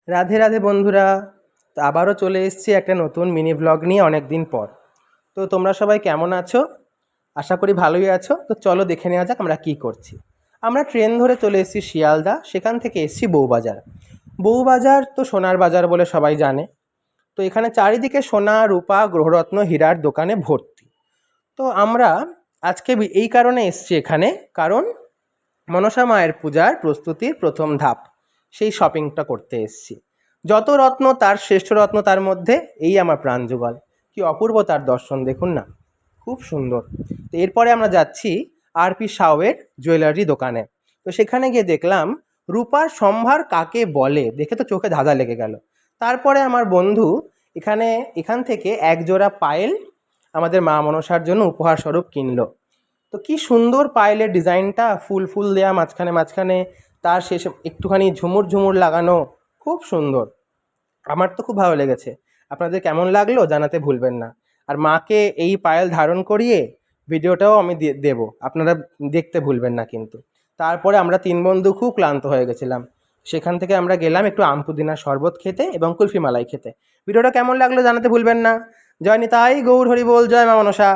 রাধে রাধে বন্ধুরা। তো আবারও চলে এসেছি একটা নতুন মিনি ব্লগ নিয়ে অনেক দিন পর। তো তোমরা সবাই কেমন আছো? আশা করি ভালোই আছো। তো চলো দেখে নেওয়া যাক আমরা কি করছি। আমরা ট্রেন ধরে চলে এসেছি শিয়ালদা, সেখান থেকে এসেছি বউবাজার। বউবাজার তো সোনার বাজার বলে সবাই জানে। তো এখানে চারিদিকে সোনা, রূপা, গ্রহরত্ন, হীরার দোকানে ভর্তি। তো আমরা আজকে এই কারণে এসেছি এখানে, কারণ মনসা মায়ের পূজার প্রস্তুতির প্রথম ধাপ, সেই শপিংটা করতে এসেছি। যত রত্ন তার শ্রেষ্ঠ রত্ন তার মধ্যে এই আমার প্রাণ যুগল। কি অপূর্ব তার দর্শন, দেখুন না, খুব সুন্দর। তো এরপরে আমরা যাচ্ছি আরপি সাউয়ের জুয়েলারি দোকানে। তো সেখানে গিয়ে দেখলাম রূপার সম্ভার কাকে বলে, দেখে তো চোখে ধাঁধা লেগে গেল। তারপরে আমার বন্ধু এখান থেকে এক জোড়া পায়েল আমাদের মা মনসার জন্য উপহার স্বরূপ কিনলো। তো কি সুন্দর পায়েলের ডিজাইনটা, ফুল ফুল দেয়া মাঝখানে মাঝখানে, তার শেষে একটুখানি ঝুমুর ঝুমুর লাগানো, খুব সুন্দর। আমার তো খুব ভালো লেগেছে। আপনাদের কেমন লাগলো জানাতে ভুলবেন না। আর মাকে এই পায়েল ধারণ করিয়ে ভিডিওটাও আমি দেবো, আপনারা দেখতে ভুলবেন না কিন্তু। তারপরে আমরা তিন বন্ধু খুব ক্লান্ত হয়ে গেছিলাম। সেখান থেকে আমরা গেলাম একটু আম পুদিনার শরবত খেতে এবং কুলফি মালাই খেতে। ভিডিওটা কেমন লাগলো জানাতে ভুলবেন না। জয় নিতাই গৌর হরি বল, জয় মা মনসা।